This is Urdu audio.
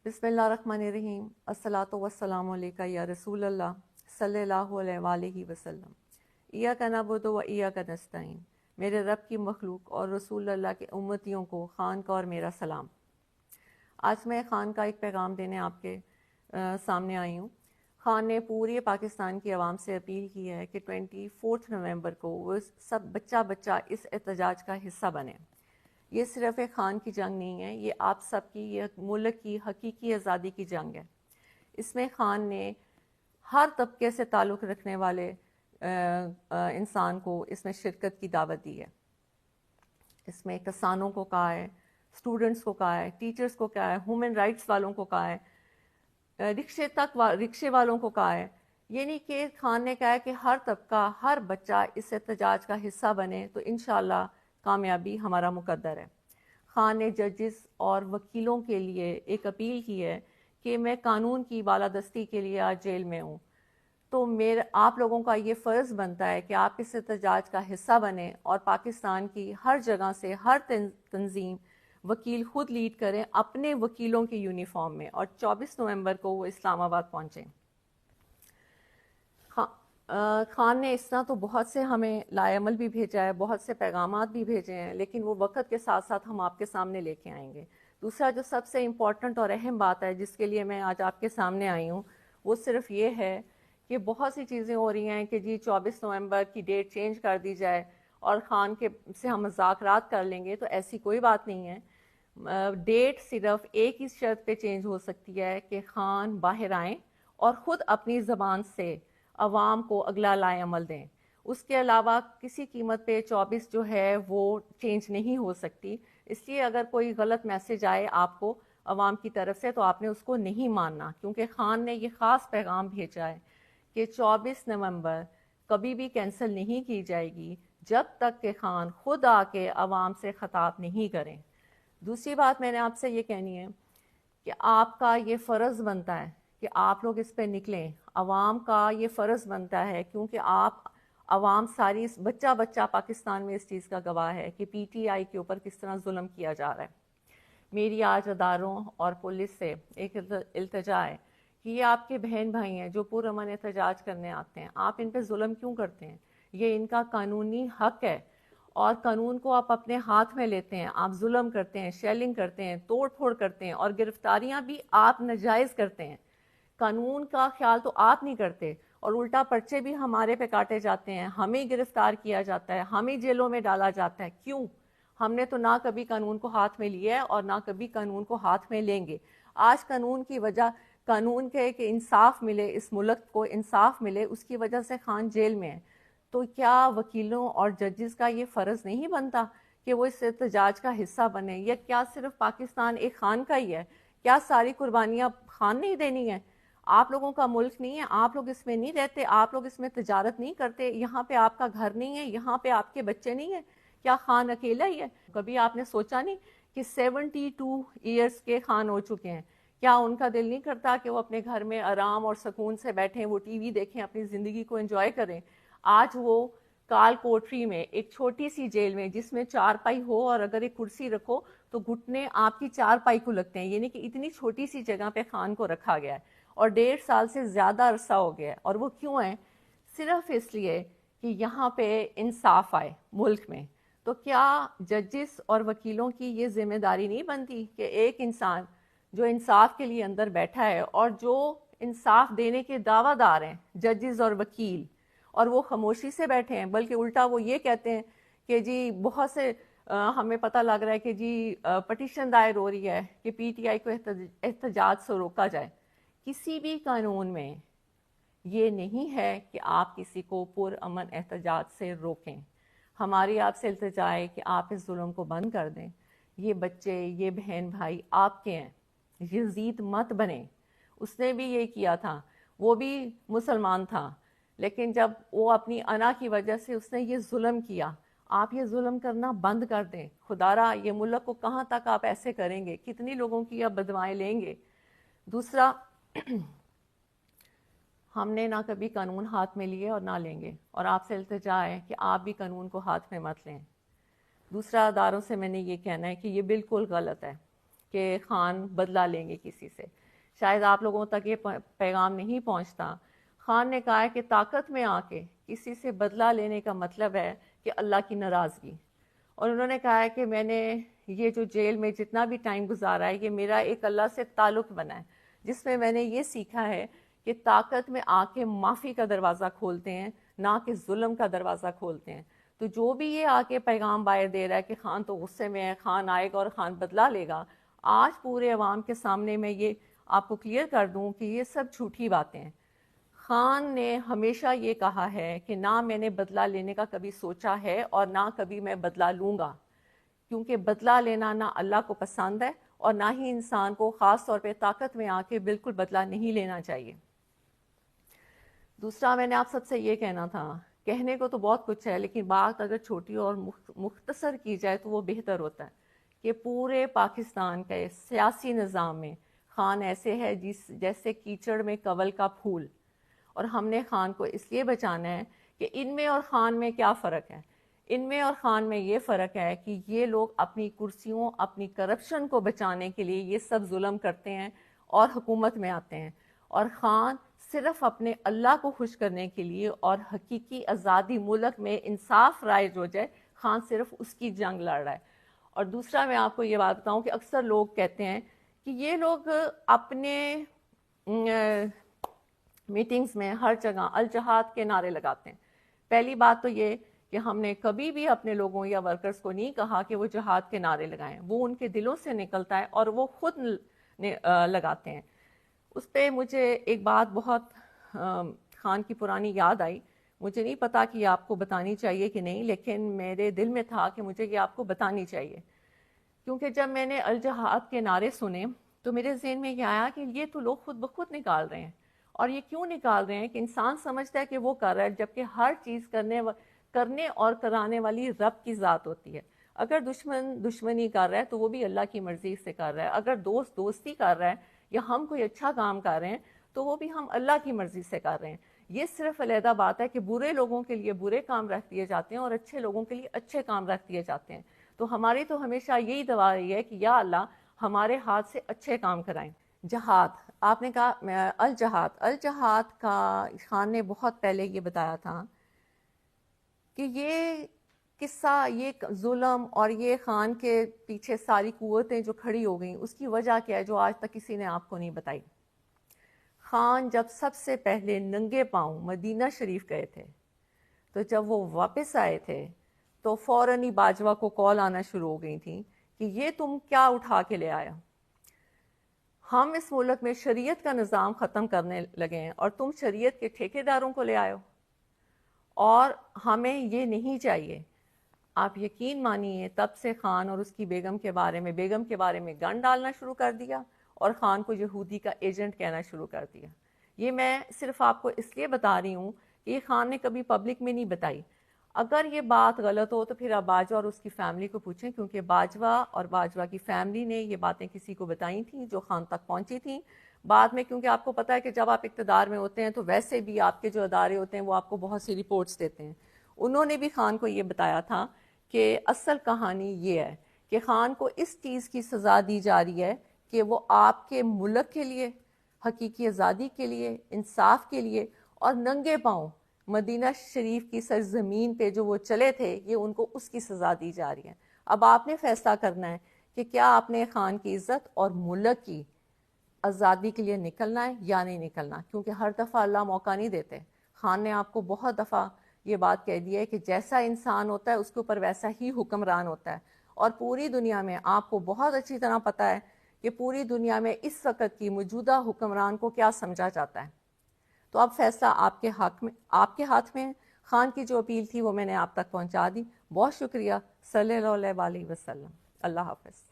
بسم اللہ الرحمن الرحیم۔ الصلاۃ والسلام علیکہ یا رسول اللہ صلی اللہ علیہ وآلہ وسلم۔ ایاک نعبد و ایاک نستعین۔ میرے رب کی مخلوق اور رسول اللہ کے امتیوں کو خان کا اور میرا سلام۔ آج میں خان کا ایک پیغام دینے آپ کے سامنے آئی ہوں۔ خان نے پورے پاکستان کی عوام سے اپیل کی ہے کہ 24 نومبر کو وہ سب بچہ اس احتجاج کا حصہ بنے۔ یہ صرف ایک خان کی جنگ نہیں ہے، یہ آپ سب کی، یہ ملک کی حقیقی آزادی کی جنگ ہے۔ اس میں خان نے ہر طبقے سے تعلق رکھنے والے انسان کو اس میں شرکت کی دعوت دی ہے۔ اس میں کسانوں کو کہا ہے، اسٹوڈنٹس کو کہا ہے، ٹیچرز کو کہا ہے، ہیومن رائٹس والوں کو کہا ہے، رکشے والوں کو کہا ہے۔ یہ نہیں کہ خان نے کہا ہے کہ ہر طبقہ، ہر بچہ اس احتجاج کا حصہ بنے تو انشاءاللہ کامیابی ہمارا مقدر ہے۔ خان نے ججز اور وکیلوں کے لیے ایک اپیل کی ہے کہ میں قانون کی بالادستی کے لیے آج جیل میں ہوں، تو آپ لوگوں کا یہ فرض بنتا ہے کہ آپ اس احتجاج کا حصہ بنیں اور پاکستان کی ہر جگہ سے ہر تنظیم وکیل خود لیڈ کریں اپنے وکیلوں کے یونیفارم میں، اور 24 نومبر کو وہ اسلام آباد پہنچیں۔ خان نے اس طرح تو بہت سے ہمیں لائے عمل بھی بھیجا ہے، بہت سے پیغامات بھی بھیجے ہیں، لیکن وہ وقت کے ساتھ ساتھ ہم آپ کے سامنے لے کے آئیں گے۔ دوسرا جو سب سے امپورٹنٹ اور اہم بات ہے جس کے لیے میں آج آپ کے سامنے آئی ہوں، وہ صرف یہ ہے کہ بہت سی چیزیں ہو رہی ہیں کہ جی 24 نومبر کی ڈیٹ چینج کر دی جائے اور خان کے سے ہم مذاکرات کر لیں گے، تو ایسی کوئی بات نہیں ہے۔ ڈیٹ صرف ایک ہی شرط پہ چینج ہو سکتی ہے کہ خان باہر آئیں اور خود اپنی زبان سے عوام کو اگلا لائے عمل دیں۔ اس کے علاوہ کسی قیمت پہ 24 جو ہے وہ چینج نہیں ہو سکتی۔ اس لیے اگر کوئی غلط میسج آئے آپ کو عوام کی طرف سے تو آپ نے اس کو نہیں ماننا، کیونکہ خان نے یہ خاص پیغام بھیجا ہے کہ 24 نومبر کبھی بھی کینسل نہیں کی جائے گی جب تک کہ خان خود آ کے عوام سے خطاب نہیں کریں۔ دوسری بات میں نے آپ سے یہ کہنی ہے کہ آپ کا یہ فرض بنتا ہے کہ آپ لوگ اس پہ نکلیں، عوام کا یہ فرض بنتا ہے، کیونکہ عوام ساری بچہ پاکستان میں اس چیز کا گواہ ہے کہ پی ٹی آئی کے اوپر کس طرح ظلم کیا جا رہا ہے۔ میری آج اداروں اور پولیس سے ایک التجا ہے کہ یہ آپ کے بہن بھائی ہیں جو پرامن احتجاج کرنے آتے ہیں، آپ ان پہ ظلم کیوں کرتے ہیں؟ یہ ان کا قانونی حق ہے، اور قانون کو آپ اپنے ہاتھ میں لیتے ہیں، آپ ظلم کرتے ہیں، شیلنگ کرتے ہیں، توڑ پھوڑ کرتے ہیں، اور گرفتاریاں بھی آپ ناجائز کرتے ہیں۔ قانون کا خیال تو آپ نہیں کرتے، اور الٹا پرچے بھی ہمارے پہ کاٹے جاتے ہیں، ہمیں گرفتار کیا جاتا ہے، ہمیں جیلوں میں ڈالا جاتا ہے۔ کیوں؟ ہم نے تو نہ کبھی قانون کو ہاتھ میں لیا ہے اور نہ کبھی قانون کو ہاتھ میں لیں گے۔ آج قانون کی وجہ، قانون کے کہ انصاف ملے، اس ملک کو انصاف ملے، اس کی وجہ سے خان جیل میں ہے۔ تو کیا وکیلوں اور ججز کا یہ فرض نہیں بنتا کہ وہ اس احتجاج کا حصہ بنے؟ یا کیا صرف پاکستان ایک خان کا ہی ہے؟ کیا ساری قربانیاں خان نہیں دینی ہے؟ آپ لوگوں کا ملک نہیں ہے؟ آپ لوگ اس میں نہیں رہتے؟ آپ لوگ اس میں تجارت نہیں کرتے؟ یہاں پہ آپ کا گھر نہیں ہے؟ یہاں پہ آپ کے بچے نہیں ہیں؟ کیا خان اکیلا ہی ہے؟ کبھی آپ نے سوچا نہیں کہ 72 ایئرس کے خان ہو چکے ہیں؟ کیا ان کا دل نہیں کرتا کہ وہ اپنے گھر میں آرام اور سکون سے بیٹھیں، وہ ٹی وی دیکھیں، اپنی زندگی کو انجوائے کریں؟ آج وہ کال کوٹری میں، ایک چھوٹی سی جیل میں جس میں 4 پائی ہو اور اگر ایک کرسی رکھو تو گھٹنے آپ کی 4 پائی کو لگتے ہیں، یعنی کہ اتنی چھوٹی سی جگہ پہ خان کو رکھا گیا ہے، اور 1.5 سال سے زیادہ عرصہ ہو گیا ہے۔ اور وہ کیوں ہے؟ صرف اس لیے کہ یہاں پہ انصاف آئے ملک میں۔ تو کیا ججز اور وکیلوں کی یہ ذمہ داری نہیں بنتی کہ ایک انسان جو انصاف کے لیے اندر بیٹھا ہے اور جو انصاف دینے کے دعویٰ دار ہیں، ججز اور وکیل، اور وہ خاموشی سے بیٹھے ہیں، بلکہ الٹا وہ یہ کہتے ہیں کہ جی بہت سے ہمیں پتہ لگ رہا ہے کہ جی پٹیشن دائر ہو رہی ہے کہ پی ٹی آئی کو احتجاج سے روکا جائے۔ کسی بھی قانون میں یہ نہیں ہے کہ آپ کسی کو پرامن احتجاج سے روکیں۔ ہماری آپ سے التجا ہے کہ آپ اس ظلم کو بند کر دیں۔ یہ بچے، یہ بہن بھائی آپ کے ہیں، یزید مت بنیں۔ اس نے بھی یہ کیا تھا، وہ بھی مسلمان تھا، لیکن جب وہ اپنی انا کی وجہ سے اس نے یہ ظلم کیا، آپ یہ ظلم کرنا بند کر دیں۔ خدا را یہ ملک کو کہاں تک آپ ایسے کریں گے؟ کتنی لوگوں کی آپ بدوائیں لیں گے؟ دوسرا، ہم نے نہ کبھی قانون ہاتھ میں لیے اور نہ لیں گے، اور آپ سے التجا ہے کہ آپ بھی قانون کو ہاتھ میں مت لیں۔ دوسرا، اداروں سے میں نے یہ کہنا ہے کہ یہ بالکل غلط ہے کہ خان بدلہ لیں گے کسی سے. شاید آپ لوگوں تک یہ پیغام نہیں پہنچتا. خان نے کہا ہے کہ طاقت میں آ کے کسی سے بدلہ لینے کا مطلب ہے کہ اللہ کی ناراضگی. اور انہوں نے کہا ہے کہ میں نے یہ جو جیل میں جتنا بھی ٹائم گزارا ہے یہ میرا ایک اللہ سے تعلق بنا ہے جس میں نے یہ سیکھا ہے کہ طاقت میں آ کے معافی کا دروازہ کھولتے ہیں نہ کہ ظلم کا دروازہ کھولتے ہیں. تو جو بھی یہ آ کے پیغام باہر دے رہا ہے کہ خان تو غصے میں ہے, خان آئے گا اور خان بدلہ لے گا, آج پورے عوام کے سامنے میں یہ آپ کو کلیئر کر دوں کہ یہ سب جھوٹی باتیں ہیں. خان نے ہمیشہ یہ کہا ہے کہ نہ میں نے بدلہ لینے کا کبھی سوچا ہے اور نہ کبھی میں بدلہ لوں گا, کیونکہ بدلہ لینا نہ اللہ کو پسند ہے اور نہ ہی انسان کو خاص طور پہ طاقت میں آ کے بالکل بدلہ نہیں لینا چاہیے. دوسرا میں نے آپ سب سے یہ کہنا تھا, کہنے کو تو بہت کچھ ہے لیکن بات اگر چھوٹی اور مختصر کی جائے تو وہ بہتر ہوتا ہے کہ پورے پاکستان کے سیاسی نظام میں خان ایسے ہے جیسے کیچڑ میں کنول کا پھول, اور ہم نے خان کو اس لیے بچانا ہے کہ ان میں اور خان میں کیا فرق ہے. ان میں اور خان میں یہ فرق ہے کہ یہ لوگ اپنی کرسیوں, اپنی کرپشن کو بچانے کے لیے یہ سب ظلم کرتے ہیں اور حکومت میں آتے ہیں, اور خان صرف اپنے اللہ کو خوش کرنے کے لیے اور حقیقی آزادی ملک میں انصاف رائج ہو جائے, خان صرف اس کی جنگ لڑ رہا ہے. اور دوسرا میں آپ کو یہ بات بتاؤں کہ اکثر لوگ کہتے ہیں کہ یہ لوگ اپنے میٹنگز میں ہر جگہ الجہاد کے نعرے لگاتے ہیں. پہلی بات تو یہ کہ ہم نے کبھی بھی اپنے لوگوں یا ورکرز کو نہیں کہا کہ وہ جہاد کے نعرے لگائیں, وہ ان کے دلوں سے نکلتا ہے اور وہ خود لگاتے ہیں. اس پہ مجھے ایک بات بہت خان کی پرانی یاد آئی, مجھے نہیں پتا کہ یہ آپ کو بتانی چاہیے کہ نہیں, لیکن میرے دل میں تھا کہ مجھے یہ آپ کو بتانی چاہیے, کیونکہ جب میں نے الجہاد کے نعرے سنے تو میرے ذہن میں یہ آیا کہ یہ تو لوگ خود بخود نکال رہے ہیں. اور یہ کیوں نکال رہے ہیں کہ انسان سمجھتا ہے کہ وہ کر رہا ہے, جبکہ ہر چیز کرنے اور کرانے والی رب کی ذات ہوتی ہے. اگر دشمن دشمنی کر رہا ہے تو وہ بھی اللہ کی مرضی سے کر رہا ہے, اگر دوست دوستی کر رہا ہے یا ہم کوئی اچھا کام کر رہے ہیں تو وہ بھی ہم اللہ کی مرضی سے کر رہے ہیں. یہ صرف علیحدہ بات ہے کہ برے لوگوں کے لیے برے کام رکھ دیے جاتے ہیں اور اچھے لوگوں کے لیے اچھے کام رکھ دیے جاتے ہیں. تو ہماری تو ہمیشہ یہی دعا رہی ہے کہ یا اللہ ہمارے ہاتھ سے اچھے کام کرائیں. جہاد, آپ نے کہا الجہاد کا خان نے بہت پہلے یہ بتایا تھا کہ یہ قصہ, یہ ظلم اور یہ خان کے پیچھے ساری قوتیں جو کھڑی ہو گئیں اس کی وجہ کیا ہے جو آج تک کسی نے آپ کو نہیں بتائی. خان جب سب سے پہلے ننگے پاؤں مدینہ شریف گئے تھے تو جب وہ واپس آئے تھے تو فوراً ہی باجوہ کو کال آنا شروع ہو گئی تھی کہ یہ تم کیا اٹھا کے لے آیا, ہم اس ملک میں شریعت کا نظام ختم کرنے لگے ہیں اور تم شریعت کے ٹھیکیداروں کو لے آئے ہو, اور ہمیں یہ نہیں چاہیے. آپ یقین مانیے تب سے خان اور اس کی بیگم کے بارے میں گن ڈالنا شروع کر دیا اور خان کو یہودی کا ایجنٹ کہنا شروع کر دیا. یہ میں صرف آپ کو اس لیے بتا رہی ہوں کہ یہ خان نے کبھی پبلک میں نہیں بتائی. اگر یہ بات غلط ہو تو پھر آپ باجوہ اور اس کی فیملی کو پوچھیں, کیونکہ باجوہ اور باجوہ کی فیملی نے یہ باتیں کسی کو بتائی تھیں جو خان تک پہنچی تھیں. بعد میں کیونکہ آپ کو پتہ ہے کہ جب آپ اقتدار میں ہوتے ہیں تو ویسے بھی آپ کے جو ادارے ہوتے ہیں وہ آپ کو بہت سی رپورٹس دیتے ہیں. انہوں نے بھی خان کو یہ بتایا تھا کہ اصل کہانی یہ ہے کہ خان کو اس چیز کی سزا دی جا رہی ہے کہ وہ آپ کے ملک کے لیے, حقیقی آزادی کے لیے, انصاف کے لیے اور ننگے پاؤں مدینہ شریف کی سرزمین پہ جو وہ چلے تھے, یہ ان کو اس کی سزا دی جا رہی ہے. اب آپ نے فیصلہ کرنا ہے کہ کیا آپ نے خان کی عزت اور ملک کی آزادی کے لیے نکلنا ہے یا نہیں نکلنا, کیونکہ ہر دفعہ اللہ موقع نہیں دیتے. خان نے آپ کو بہت دفعہ یہ بات کہہ دی ہے کہ جیسا انسان ہوتا ہے اس کے اوپر ویسا ہی حکمران ہوتا ہے, اور پوری دنیا میں آپ کو بہت اچھی طرح پتہ ہے کہ پوری دنیا میں اس وقت کی موجودہ حکمران کو کیا سمجھا جاتا ہے. تو اب فیصلہ آپ کے ہاتھ میں. خان کی جو اپیل تھی وہ میں نے آپ تک پہنچا دی. بہت شکریہ. صلی اللہ علیہ وسلم. اللہ حافظ.